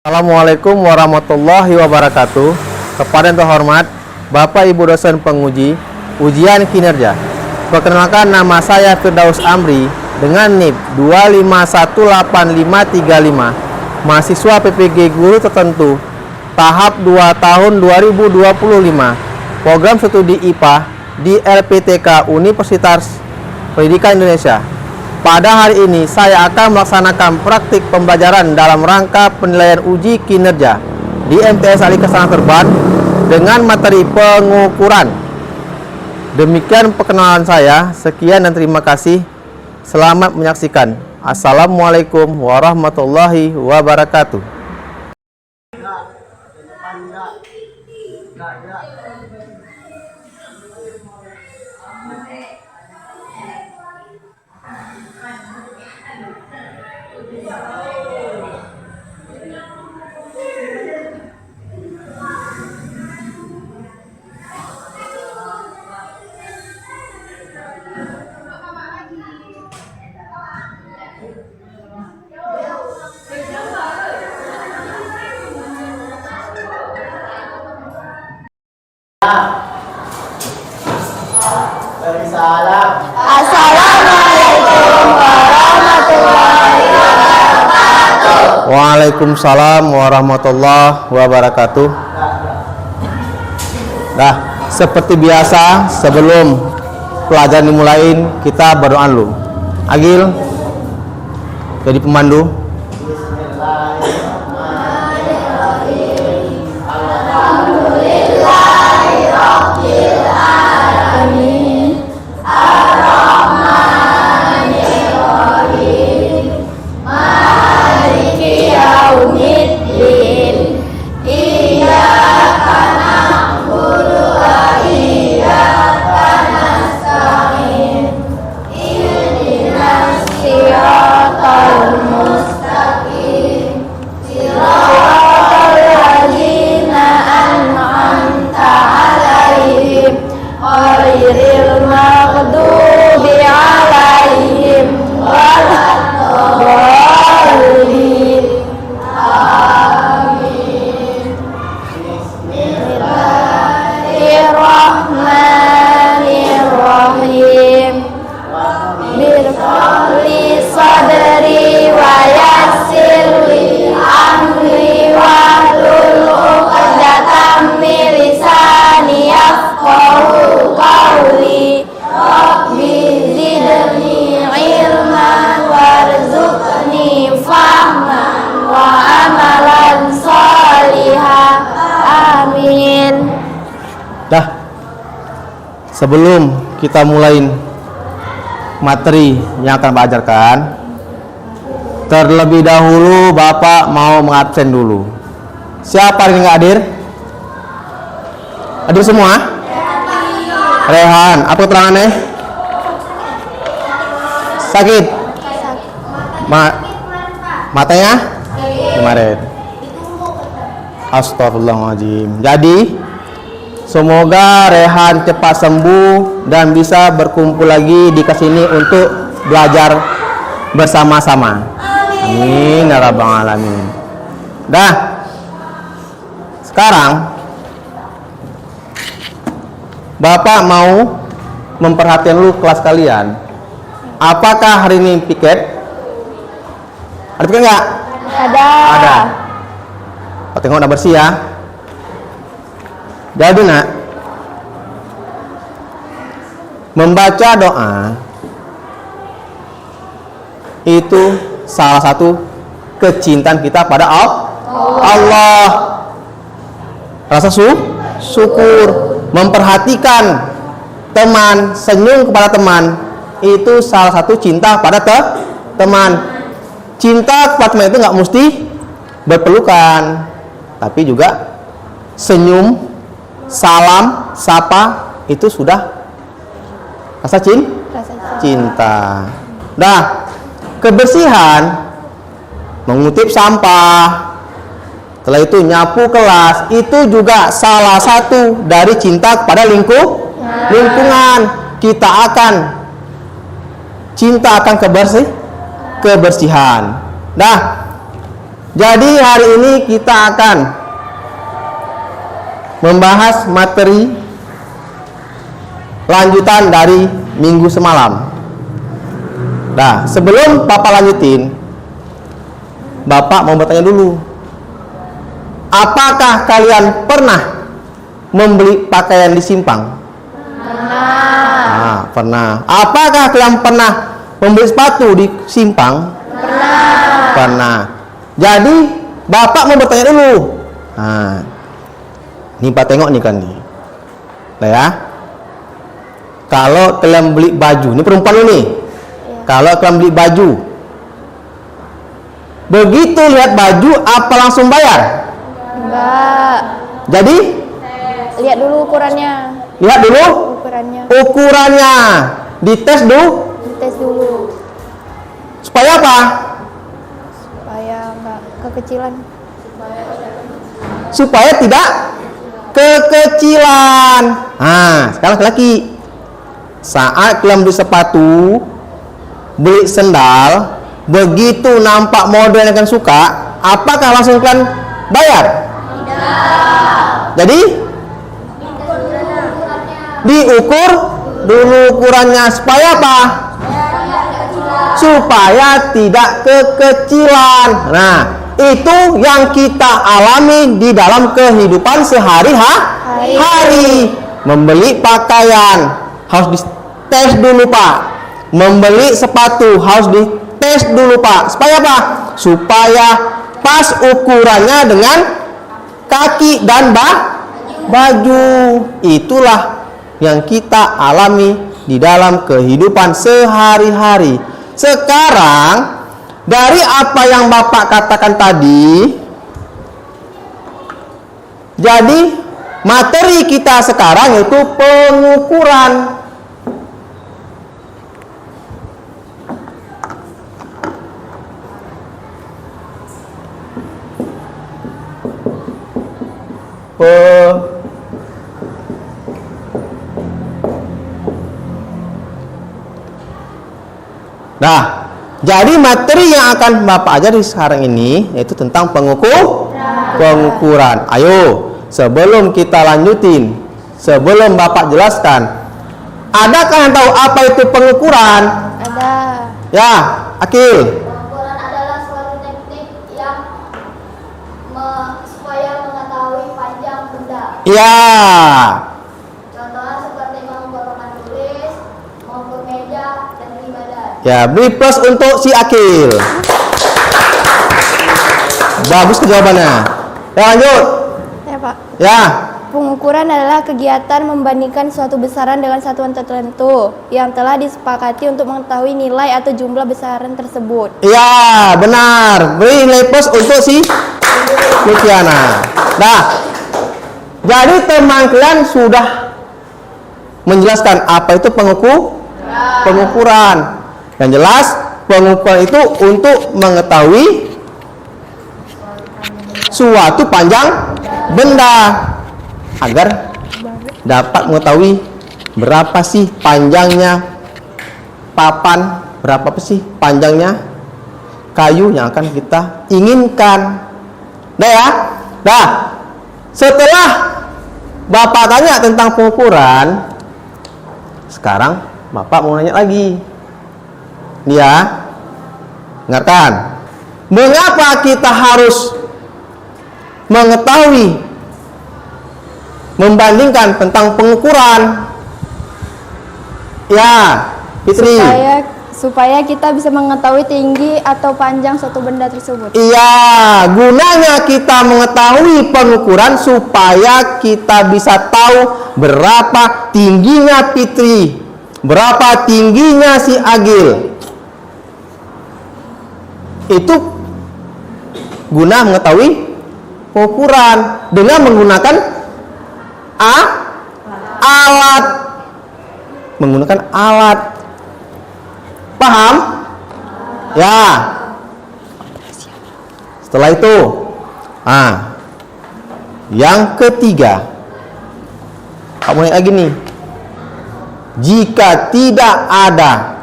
Assalamualaikum warahmatullahi wabarakatuh. Kepada yang terhormat Bapak Ibu dosen penguji ujian kinerja, perkenalkan nama saya Firdaus Amri dengan NIP 2518535, mahasiswa PPG Guru Tertentu tahap 2 tahun 2025, program studi IPA di LPTK Universitas Pendidikan Indonesia. Pada hari ini saya akan melaksanakan praktik pembelajaran dalam rangka penilaian uji kinerja di MTS Ali Kesangan Serban dengan materi pengukuran. Demikian perkenalan saya. Sekian dan terima kasih. Selamat menyaksikan. Assalamualaikum warahmatullahi wabarakatuh. Assalamualaikum warahmatullahi wabarakatuh. Waalaikumsalam warahmatullahi wabarakatuh. Nah, seperti biasa sebelum pelajaran dimulai kita berdoa dulu. Agil jadi pemandu. Sebelum kita mulai materi yang akan Pak ajarkan, terlebih dahulu Bapak mau mengabsen dulu. Siapa yang nggak hadir? Hadir semua? Rehan, apa keterangannya? Sakit? Matanya? Kemarin. Astagfirullahaladzim. Jadi semoga Rehan cepat sembuh dan bisa berkumpul lagi di kesini untuk belajar bersama-sama. Amin ya rabbal alamin. Dah. Sekarang Bapak mau memperhatikan lu kelas kalian. Apakah hari ini piket? Ada piket nggak? Ada. Tengok udah bersih ya. Jadi nak, membaca doa itu salah satu kecintaan kita pada Allah. Rasa syukur. Memperhatikan teman, senyum kepada teman, itu salah satu cinta pada teman. Cinta kepada teman itu nggak mesti berpelukan, tapi juga senyum, salam, sapa, itu sudah rasa cinta. Nah, kebersihan, mengutip sampah, setelah itu nyapu kelas, itu juga salah satu dari cinta kepada lingkungan. Kita akan cinta akan kebersihan. Nah, Jadi hari ini kita akan membahas materi lanjutan dari minggu semalam. Nah, sebelum Bapak lanjutin, Bapak mau bertanya dulu. Apakah kalian pernah membeli pakaian di simpang? Pernah. Pernah. Apakah kalian pernah membeli sepatu di simpang? Pernah. Pernah. Jadi Bapak mau bertanya dulu. Nah, ini Pak tengok nih kan nih. Nah ya. Kalau kalian beli baju, ini perempuan ini. Kalau kalian beli baju, begitu lihat baju apa langsung bayar? Enggak. Jadi Lihat dulu ukurannya. lihat dulu ukurannya, dites dulu. Dites dulu Supaya apa? supaya enggak kekecilan. Supaya tidak kekecilan. Nah, sekarang lagi saat kalian beli sepatu, beli sendal, begitu nampak model yang kalian suka, apakah langsung kalian bayar? Tidak. Jadi diukur dulu ukurannya supaya apa? Supaya tidak kekecilan. Nah, itu yang kita alami di dalam kehidupan sehari-hari. Membeli pakaian harus dites dulu, Pak. Membeli sepatu harus dites dulu, Pak. Supaya apa? Supaya pas ukurannya dengan kaki dan baju. Itulah yang kita alami di dalam kehidupan sehari-hari. Sekarang dari apa yang Bapak katakan tadi, jadi materi kita sekarang yaitu pengukuran. Nah, jadi materi yang akan Bapak ajari sekarang ini yaitu tentang pengukuran. Ayo, sebelum kita lanjutin, sebelum Bapak jelaskan, adakah yang tahu apa itu pengukuran? Ada. Ya, Akil. Pengukuran adalah suatu teknik yang supaya mengetahui panjang benda. Ya. Contohnya seperti mengukur papan tulis, mengukur meja, dan tinggi badan. Ya, beri plus untuk si Akil. Bagus jawabannya. Ya, lanjut. Ya, Pak. Ya. Pengukuran adalah kegiatan membandingkan suatu besaran dengan satuan tertentu yang telah disepakati untuk mengetahui nilai atau jumlah besaran tersebut. Ya, benar. Beri nilai plus untuk si Luciana. Nah, jadi teman kalian sudah menjelaskan apa itu pengukuran. Yang jelas, pengukuran itu untuk mengetahui suatu panjang benda agar dapat mengetahui berapa sih panjangnya papan, berapa sih panjangnya kayu yang akan kita inginkan. Nah ya, nah setelah Bapak tanya tentang pengukuran, sekarang Bapak mau nanya lagi. Ya, dengarkan. Mengapa kita harus mengetahui, membandingkan tentang pengukuran? Ya, Fitri. Supaya kita bisa mengetahui tinggi atau panjang suatu benda tersebut. Iya, gunanya kita mengetahui pengukuran supaya kita bisa tahu berapa tingginya Fitri, berapa tingginya si Agil. Itu guna mengetahui pengukuran dengan menggunakan alat. Menggunakan alat. Paham? Ya. Setelah itu, yang ketiga, kamu lihat lagi nih. Jika tidak ada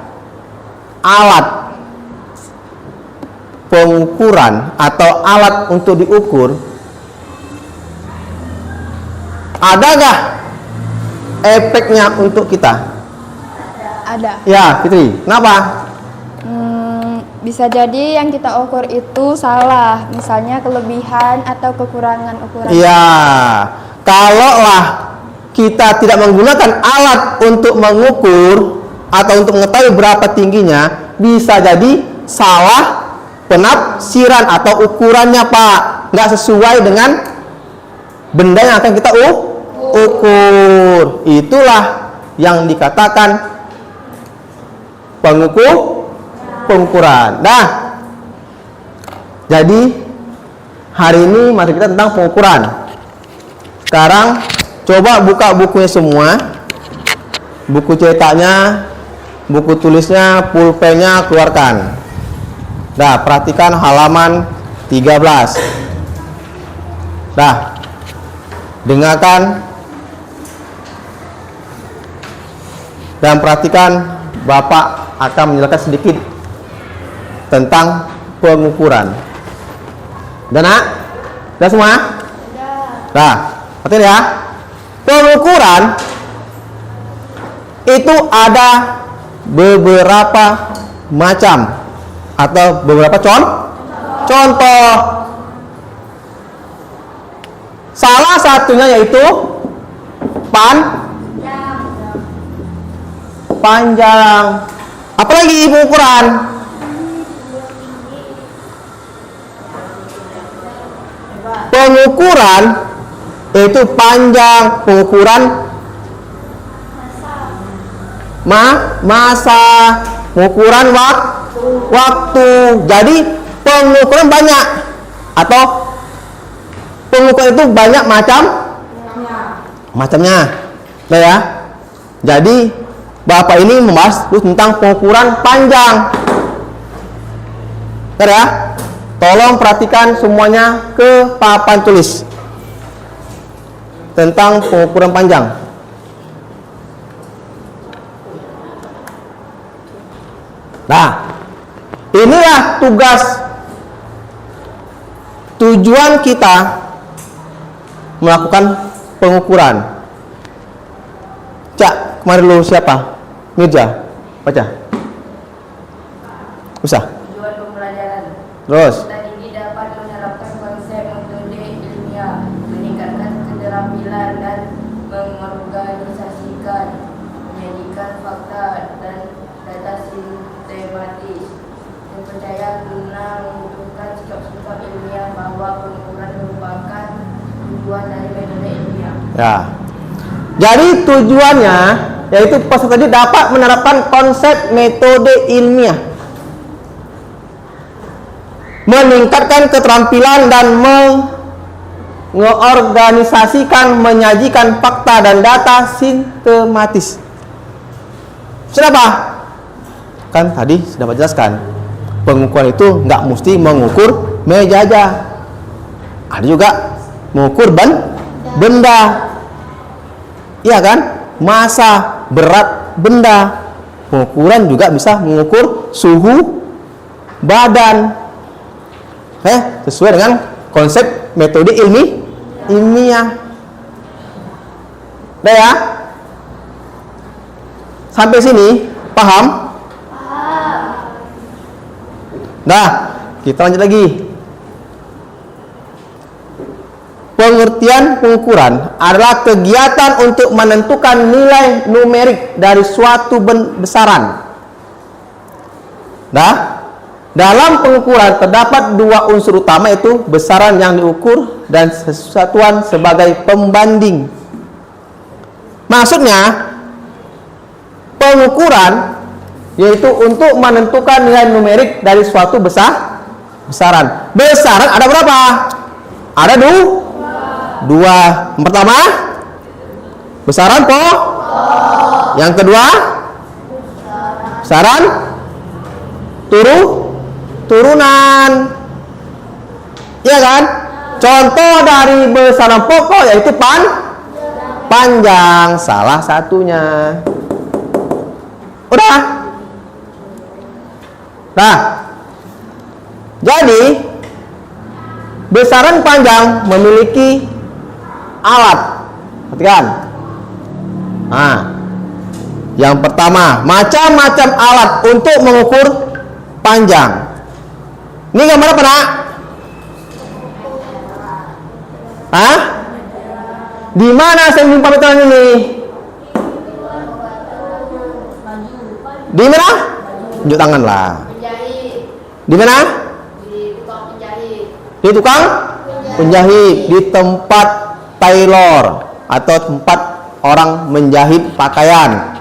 alat pengukuran atau alat untuk diukur, adakah efeknya untuk kita? Ada. Ya, Fitri. Kenapa? Bisa jadi yang kita ukur itu salah, misalnya kelebihan atau kekurangan ukuran. Iya. Kalaulah kita tidak menggunakan alat untuk mengukur atau untuk mengetahui berapa tingginya, bisa jadi salah penafsiran atau ukurannya, Pak. Nggak sesuai dengan benda yang akan kita ukur. Itulah yang dikatakan pengukuran. Nah, jadi hari ini materi kita tentang pengukuran. Sekarang coba buka bukunya semua, buku cetaknya, buku tulisnya, pulpennya keluarkan. Nah, perhatikan halaman 13. Nah, dengarkan dan perhatikan, Bapak akan menjelaskan sedikit tentang pengukuran. Dan nak? Sudah semua? Nah, perhatikan ya. Pengukuran itu ada beberapa macam atau beberapa contoh. Salah satunya yaitu panjang. Apalagi pengukuran? Pengukuran itu panjang, pengukuran masa, pengukuran waktu. Jadi pengukuran banyak atau pengukuran itu banyak macamnya. Nah ya. Jadi Bapak ini membahas tentang pengukuran panjang. Benar ya? Tolong perhatikan semuanya ke papan tulis tentang pengukuran panjang. Nah, inilah tujuan kita melakukan pengukuran. Cak, kemarin lu siapa? Mirja, baca. Usah. Tujuan pembelajaran. Terus. Tadi ini dapat menerapkan konsep metode ilmiah, meningkatkan keterampilan dan mengorganisasikan, menyajikan fakta dan data sistematis, terpercaya guna menentukan sikap-sikap ilmiah bahwa pengukuran merupakan tujuan dari metode ilmiah. Ya. Jadi tujuannya yaitu peserta tadi dapat menerapkan konsep metode ilmiah, meningkatkan keterampilan dan mengorganisasikan, menyajikan fakta dan data sistematis. Sudah Pak? Kan tadi sudah menjelaskan, pengukuran itu nggak mesti mengukur meja aja, ada juga mengukur benda. Iya kan? Masa, berat benda. Pengukuran juga bisa mengukur suhu badan. Sesuai dengan konsep metode ilmiah. Udah ya? Sampai sini paham? Nah, kita lanjut lagi. Pengertian pengukuran adalah kegiatan untuk menentukan nilai numerik dari suatu besaran. Nah, dalam pengukuran terdapat dua unsur utama, yaitu besaran yang diukur dan satuan sebagai pembanding. Maksudnya, pengukuran yaitu untuk menentukan nilai numerik dari suatu besaran. Besaran ada berapa? Ada dua. Yang pertama, besaran yang kedua, besaran turunan. Iya kan? Contoh dari besaran pokok yaitu panjang, salah satunya. Udah? Nah, Jadi besaran panjang memiliki alat. Perhatikan. Nah, yang pertama, macam-macam alat untuk mengukur panjang. Ini gambar apa, Nak? Hah? Di mana saya menyimpan meteran ini? Di mana? Tunjuk tangan lah. Penjahit. Di mana? Di tukang penjahit. Di tukang penjahit, di tempat tailor atau tempat orang menjahit pakaian.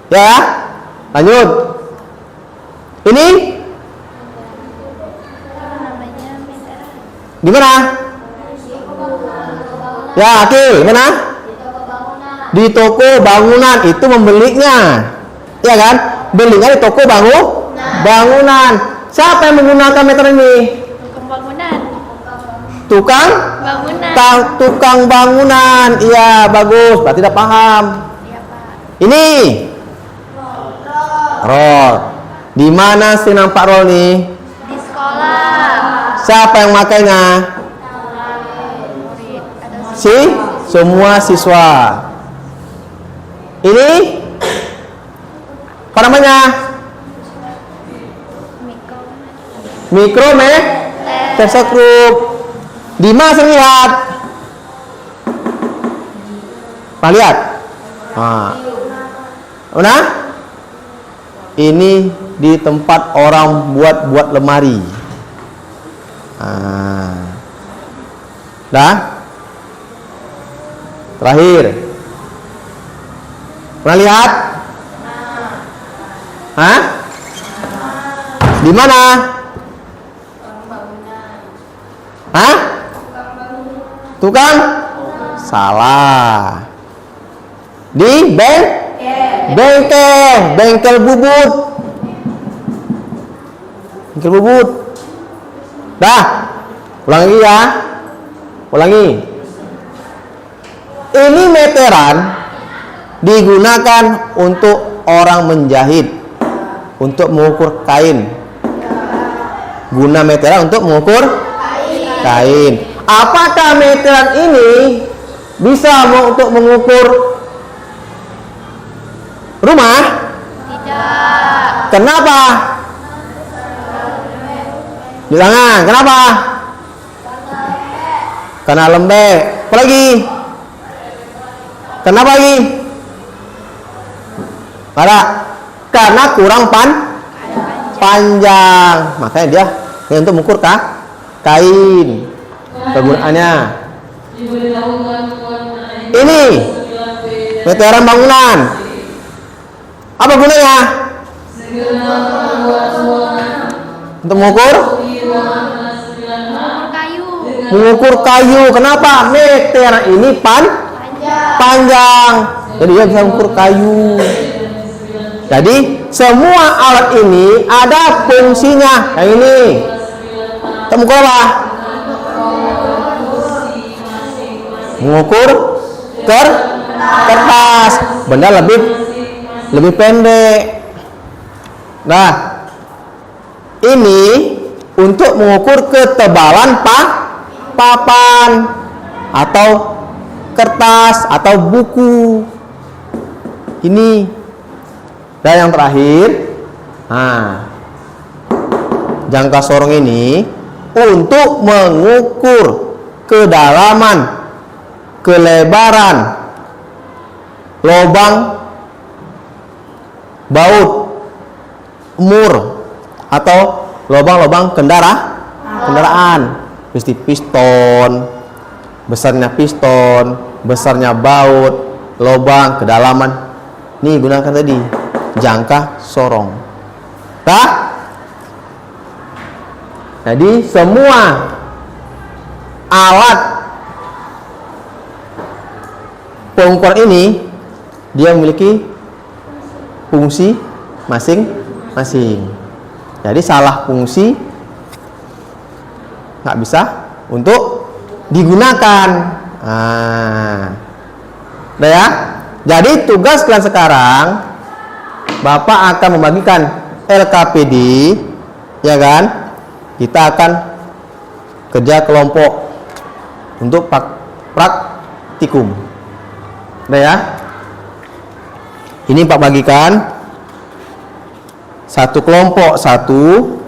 Ya, lanjut. Ini di mana? Ya, Akil, mana? Di toko bangunan. Itu membelinya, ya kan? Belinya di toko bangunan. Siapa yang menggunakan meter ini? Tukang bangunan. Tukang tukang bangunan. Iya, bagus. Berarti tidak paham. Iya, Pak. Ini roll. Di mana sih nampak roll nih? Di sekolah. Siapa yang makainya? Semua siswa. Ini apa namanya? Mikrometerscope. Di mana saya lihat? Nah, lihat. Nah. Mana? Ini di tempat orang buat lemari. Nah. Dah? Terakhir. Pernah lihat? Hah? Di mana? Hah? Tukang? Salah. Di bengkel bubut. Bengkel bubut. Dah. Ulang lagi ya. Ulangi. Ini meteran digunakan untuk orang menjahit, untuk mengukur kain. Guna meteran untuk mengukur kain. Apakah meteran ini bisa untuk mengukur rumah? Tidak. Kenapa? Jangan. Kenapa? Karena lembek. Apa lagi? Kenapa lagi? Karena kurang panjang. Makanya dia untuk mengukur kain. Kegunaannya. Ini meteran bangunan. Apa gunanya? Untuk mengukur kayu. Kenapa? Meteran ini panjang. Jadi dia bisa mengukur kayu. Jadi semua alat ini ada fungsinya. Yang ini kita mengukur apa? Mengukur kertas. Benda lebih pendek. Nah, ini untuk mengukur ketebalan papan atau kertas atau buku. Ini. Dan yang terakhir, jangka sorong ini untuk mengukur kedalaman, kelebaran lubang baut mur atau lubang-lubang kendaraan. Seperti piston, besarnya piston, besarnya baut, lubang, kedalaman. Nih gunakan tadi jangka sorong. Jadi semua alat pengukuran ini dia memiliki fungsi masing-masing. Jadi salah fungsi nggak bisa untuk digunakan. Udah ya. Jadi tugas kalian sekarang, Bapak akan membagikan LKPD, ya kan? kita akan kerja kelompok untuk praktikum. Udah ya? Ini Pak bagikan. Satu kelompok satu.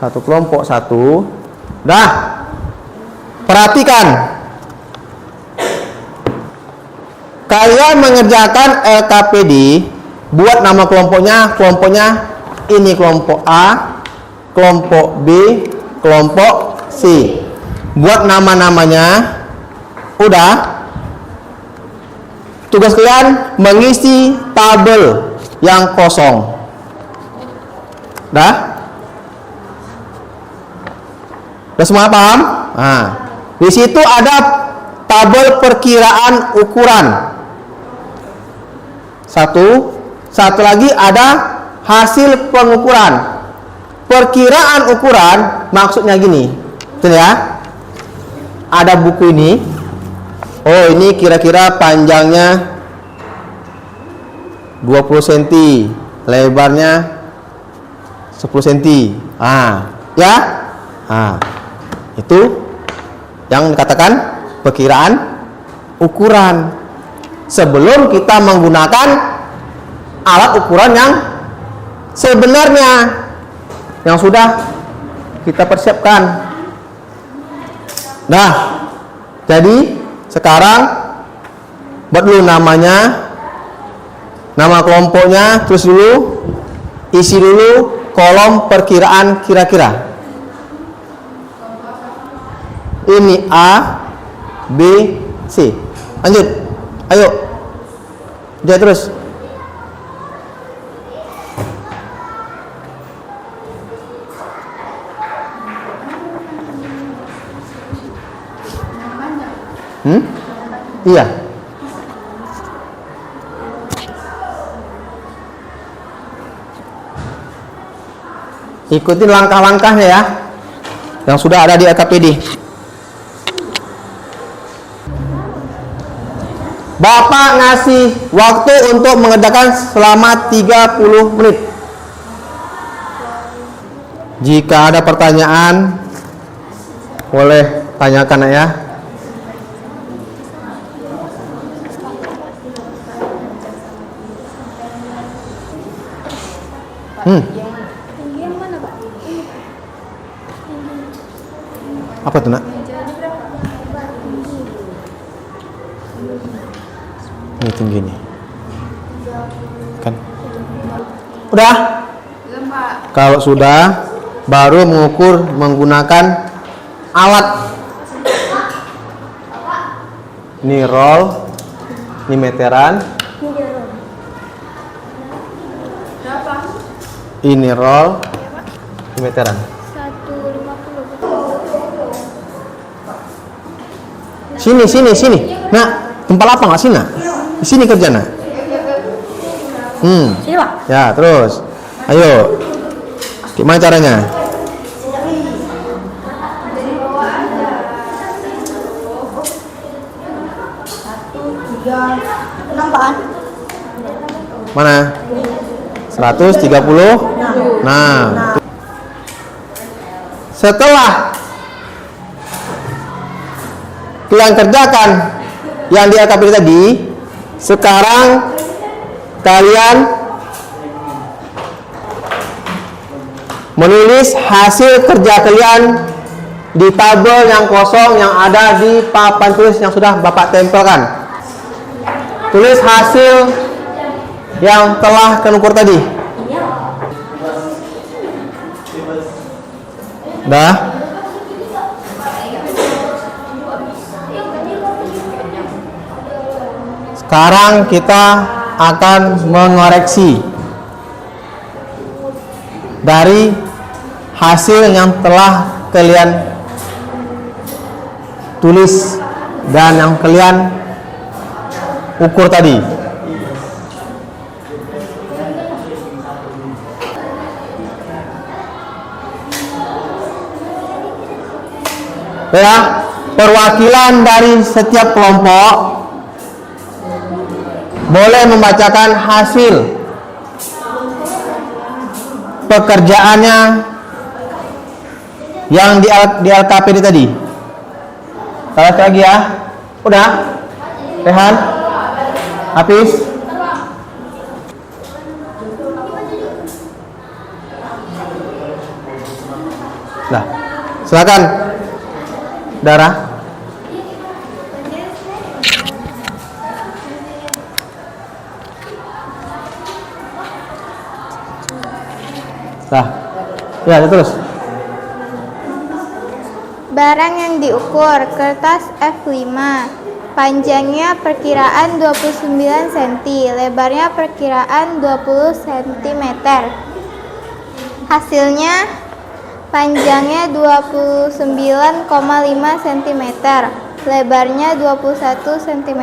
Satu kelompok satu. Dah. Perhatikan. Kalian mengerjakan LKPD, buat nama kelompoknya ini kelompok A, kelompok B, kelompok C. Buat nama-namanya. Udah. Tugas kalian mengisi tabel yang kosong. Dah? Udah semua paham? Nah, di situ ada tabel perkiraan ukuran. Satu lagi ada hasil pengukuran. Perkiraan ukuran maksudnya gini. Betul ya? Ada buku ini. Oh, ini kira-kira panjangnya 20 cm, lebarnya 10 cm. Ya? Itu yang dikatakan perkiraan ukuran. Sebelum kita menggunakan alat ukuran yang sebenarnya yang sudah kita persiapkan. Nah, jadi sekarang buat dulu namanya, nama kelompoknya, terus dulu isi dulu kolom perkiraan kira-kira. Ini A, B, C. Lanjut. Ayo. Dia terus. Iya. Ikutin langkah-langkahnya ya, yang sudah ada di LKPD. Bapak ngasih waktu untuk mengerjakan selama 30 menit. Jika ada pertanyaan, boleh tanyakan ya. Apa tuh nak? Ini tinggi nih. Kan? Udah? Kalau sudah, baru mengukur menggunakan alat. Ini roll, ini meteran. Ini roll, ini meteran. 150. Sini. Nak, tempat lapang nggak sini nak? Di sini kerja nak. Sini Pak. Ya, terus. Ayo. Gimana caranya? Mana? 130. Nah. Setelah kalian kerjakan yang di LKPD tadi, sekarang kalian menulis hasil kerja kalian di tabel yang kosong yang ada di papan tulis yang sudah Bapak tempelkan. Tulis hasil yang telah kalian ukur tadi. Dah? Sekarang kita akan mengoreksi dari hasil yang telah kalian tulis dan yang kalian ukur tadi. Ya, perwakilan dari setiap kelompok boleh membacakan hasil pekerjaannya yang di LKPD tadi. Salah lagi ya. Udah? Rehan? Hafiz? Nah, silakan. Dara. Nah, ya terus. Barang yang diukur, kertas F5. Panjangnya perkiraan 29 cm, lebarnya perkiraan 20 cm. Hasilnya panjangnya 29,5 cm, lebarnya 21 cm.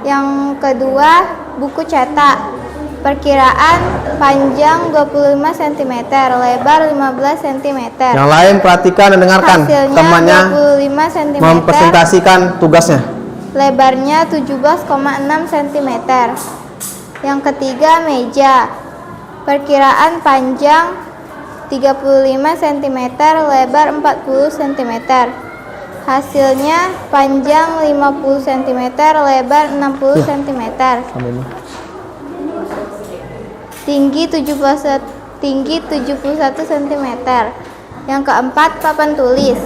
Yang kedua, buku cetak. Perkiraan panjang 25 cm, lebar 15 cm. Yang lain perhatikan dan dengarkan. Hasilnya Temannya 25 cm, mempresentasikan tugasnya. lebarnya 17,6 cm. Yang ketiga, meja. Perkiraan panjang 35 cm, lebar 40 cm. Hasilnya panjang 50 cm, lebar 60 cm. Tinggi 71 cm. Yang keempat, papan tulis.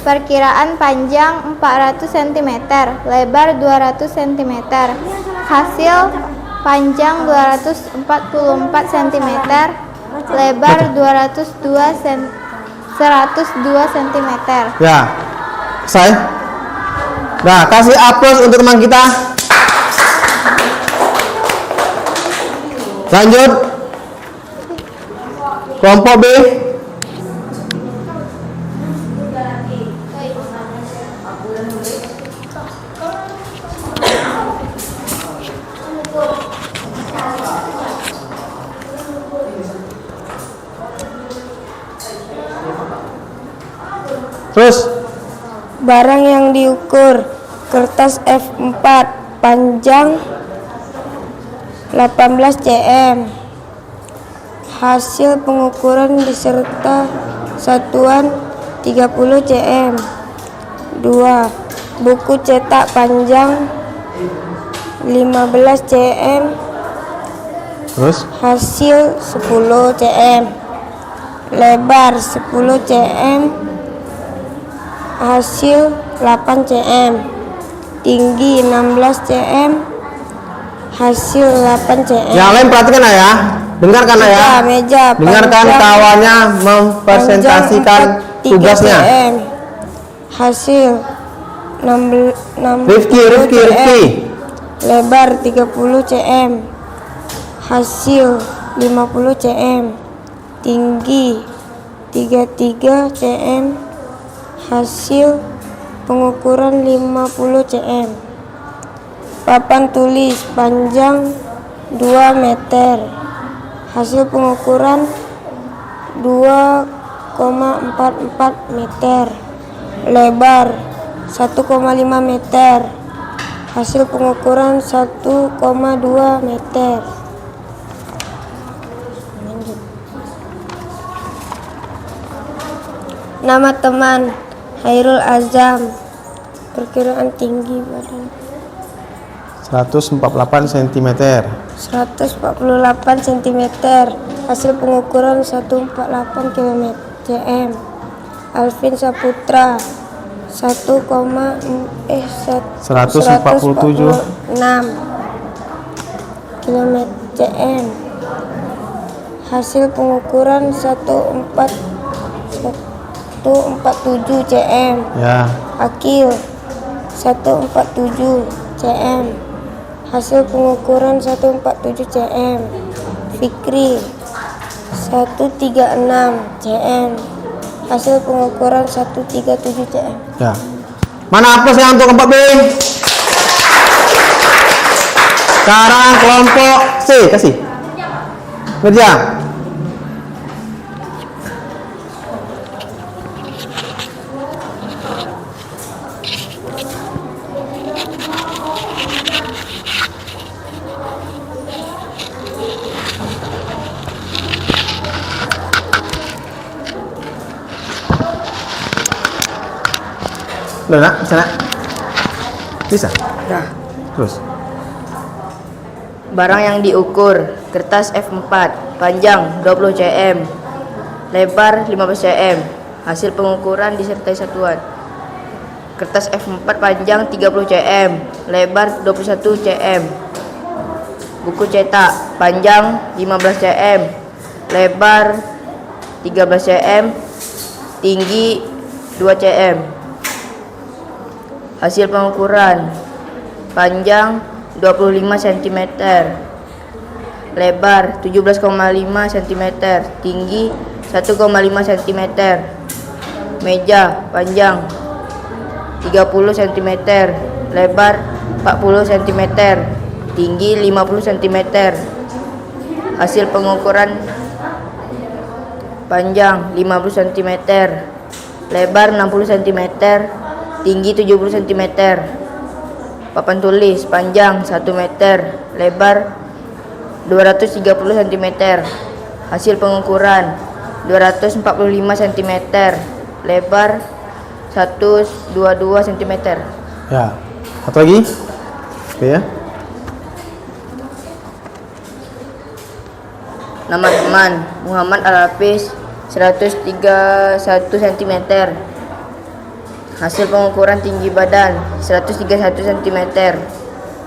Perkiraan panjang 400 cm, lebar 200 cm. Hasil panjang 244 cm, lebar 102 cm. Ya. Selesai? Nah, kasih aplaus untuk teman kita. Lanjut. Kelompok B. Terus. Barang yang diukur, kertas F4, panjang 18 cm. Hasil pengukuran beserta satuan 30 cm. 2. Buku cetak panjang 15 cm. Terus. Hasil 10 cm. Lebar 10 cm. Hasil 8 cm. Tinggi 16 cm. Hasil 8 cm. Yang lain perhatikan ya. Dengarkan ya. Meja Dengarkan panjang kawannya mempresentasikan panjang 3 tugasnya. cm. Hasil 6 Rifki. Lebar 30 cm. Hasil 50 cm. Tinggi 33 cm. Hasil pengukuran 50 cm. Papan tulis panjang 2 meter. Hasil pengukuran 2,44 meter. Lebar 1,5 meter. Hasil pengukuran 1,2 meter. Nama teman Hairul Azam. Perkiraan tinggi badan 148 cm. 148 cm. Hasil pengukuran 148 cm. Alvin Saputra 147 cm. Hasil pengukuran 147 cm. Ya. Akil 147 cm. Hasil pengukuran 147 cm. Fikri 136 cm. Hasil pengukuran 137 cm. Ya. Mana aplasnya untuk kelompok B? Sekarang kelompok C, kasih. Kerja. Udah nak, bisa nak? Bisa? Dah. Terus. Barang yang diukur, kertas F4, panjang 20 cm, lebar 15 cm. Hasil pengukuran disertai satuan. Kertas F4 panjang 30 cm, lebar 21 cm. Buku cetak panjang 15 cm, lebar 13 cm, tinggi 2 cm. Hasil pengukuran panjang 25 cm, lebar 17,5 cm, tinggi 1,5 cm. Meja panjang 30 cm, lebar 40 cm, tinggi 50 cm. Hasil pengukuran panjang 50 cm, lebar 60 cm, tinggi 70 cm. Papan tulis panjang 1 meter, lebar 230 cm. Hasil pengukuran 245 cm, lebar 122 cm. Ya. Satu lagi. Oke ya. Nama teman Muhammad Al-Hafiz 131 cm. Hasil pengukuran tinggi badan 131 cm.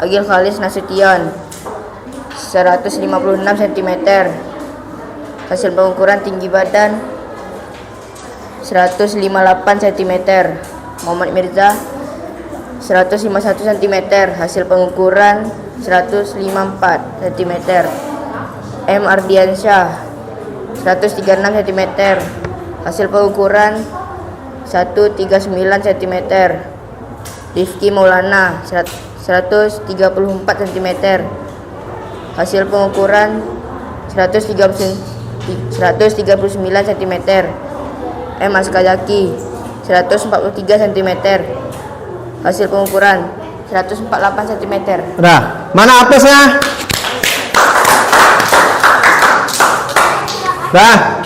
Agil Khalis Nasution 156 cm. Hasil pengukuran tinggi badan 158 cm. Muhammad Mirza 151 cm. Hasil pengukuran 154 cm. M. Ardiansyah 136 cm. Hasil pengukuran 139 cm. Rifki Maulana 134 cm. Hasil pengukuran 139 cm. M. Askazaki 143 cm. Hasil pengukuran 148 cm. Udah. Mana aplausnya? Nah,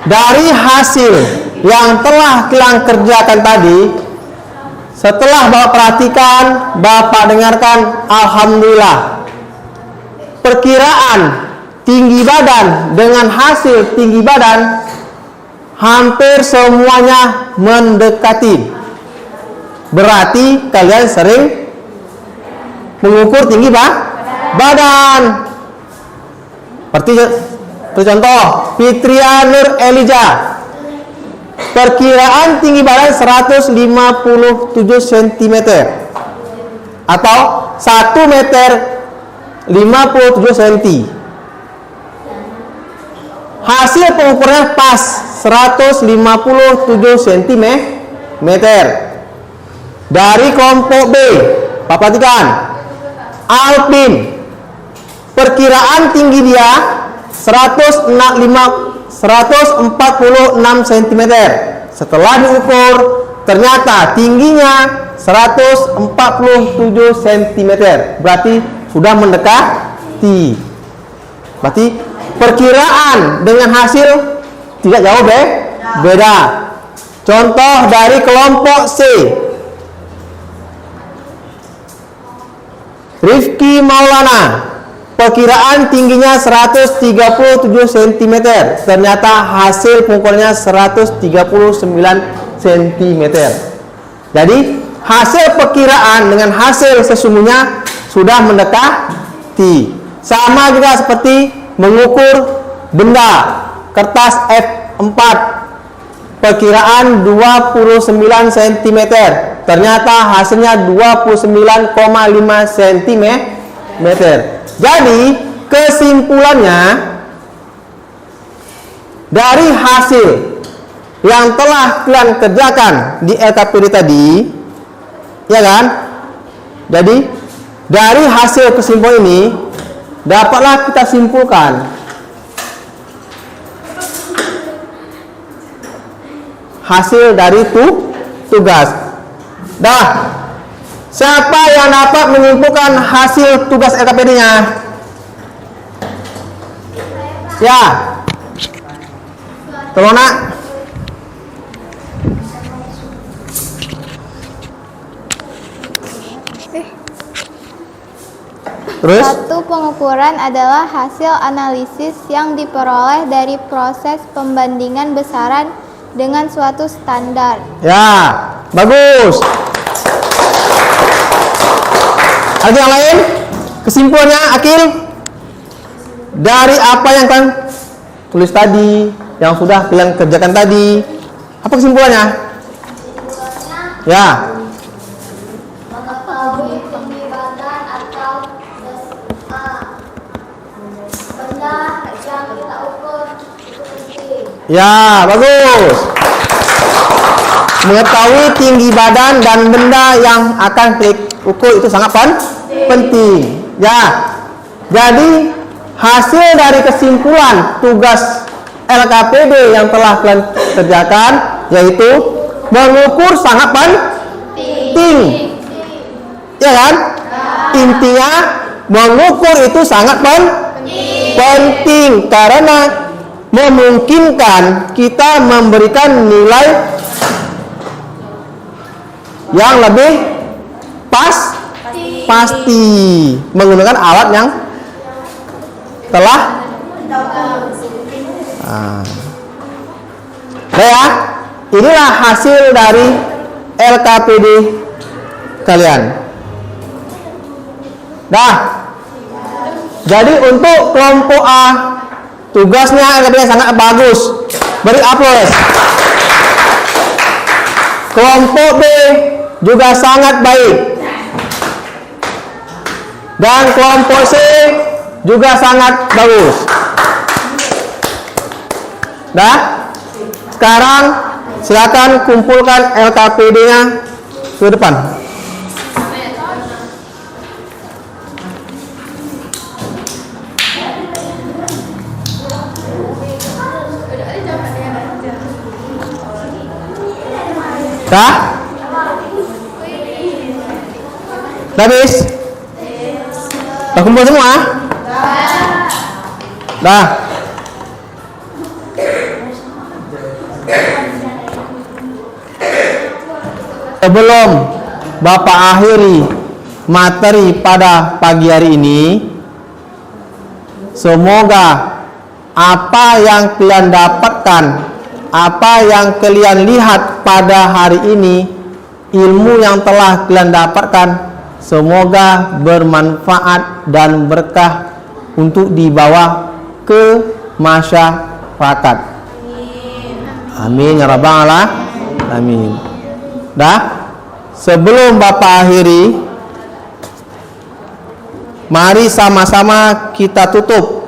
dari hasil yang telah kalian kerjakan tadi, setelah Bapak perhatikan, Bapak dengarkan, alhamdulillah. Perkiraan tinggi badan dengan hasil tinggi badan hampir semuanya mendekati. Berarti kalian sering mengukur tinggi badan. Seperti contoh, Fitria Nur Elijah. Perkiraan tinggi badan 157 cm atau 1 meter 57 cm. Hasil pengukurannya pas 157 cm. Dari kelompok B, Bapak perhatikan, Alpin. Perkiraan tinggi dia 146 cm. Setelah diukur, ternyata tingginya 147 cm. Berarti sudah mendekati. Berarti perkiraan dengan hasil tidak jauh beda. Contoh dari kelompok C, Rifki Maulana. Perkiraan tingginya 137 cm. Ternyata hasil pengukurannya 139 cm. Jadi hasil perkiraan dengan hasil sesungguhnya sudah mendekati. Sama juga seperti mengukur benda, kertas F4. Perkiraan 29 cm. Ternyata hasilnya 29,5 cm. Jadi kesimpulannya, dari hasil yang telah kalian kerjakan di LKPD tadi, ya kan? Jadi dari hasil kesimpulan ini dapatlah kita simpulkan hasil dari tugas. Dah, siapa yang dapat menyimpulkan hasil tugas LKPD-nya? Ya, tolong nak. Terus? Satu pengukuran adalah hasil analisis yang diperoleh dari proses pembandingan besaran dengan suatu standar. Ya, bagus. Ada yang lain? Kesimpulannya, Akil? Dari apa yang kalian tulis tadi, yang sudah kalian kerjakan tadi, apa kesimpulannya? Ya, Mengetahui tinggi badan atau benda yang kita ukur itu penting. ya, bagus. Mengetahui tinggi badan dan benda yang akan diukur itu sangat penting. Ya, jadi hasil dari kesimpulan tugas LKPD yang telah kalian kerjakan yaitu mengukur sangat penting. Ya kan? Intinya mengukur itu sangat penting karena memungkinkan kita memberikan nilai yang lebih pasti menggunakan alat yang telah ya, inilah hasil dari LKPD kalian. Dah. Jadi untuk kelompok A tugasnya LKPD sangat bagus. Beri aplaus. Kelompok B juga sangat baik. Dan kelompok C juga sangat bagus. Dah? Sekarang silakan kumpulkan LKPD-nya ke depan. Dah? Dah habis? Dah kumpul semua? Dah. Sebelum Bapak akhiri materi pada pagi hari ini, semoga apa yang kalian dapatkan, apa yang kalian lihat pada hari ini, ilmu yang telah kalian dapatkan, semoga bermanfaat dan berkah untuk dibawa ke masyarakat. Amin ya rabbal alamin. Dah, sebelum Bapak akhiri, mari sama-sama kita tutup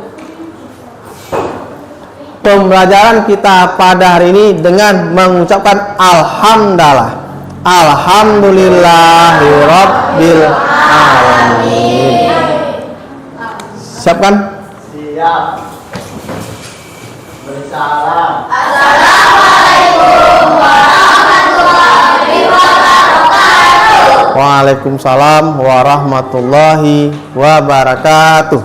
pembelajaran kita pada hari ini dengan mengucapkan alhamdulillah. Alhamdulillahirabbil alamin. Siap kan? Siap. Bersalam. Waalaikumsalam warahmatullahi wabarakatuh.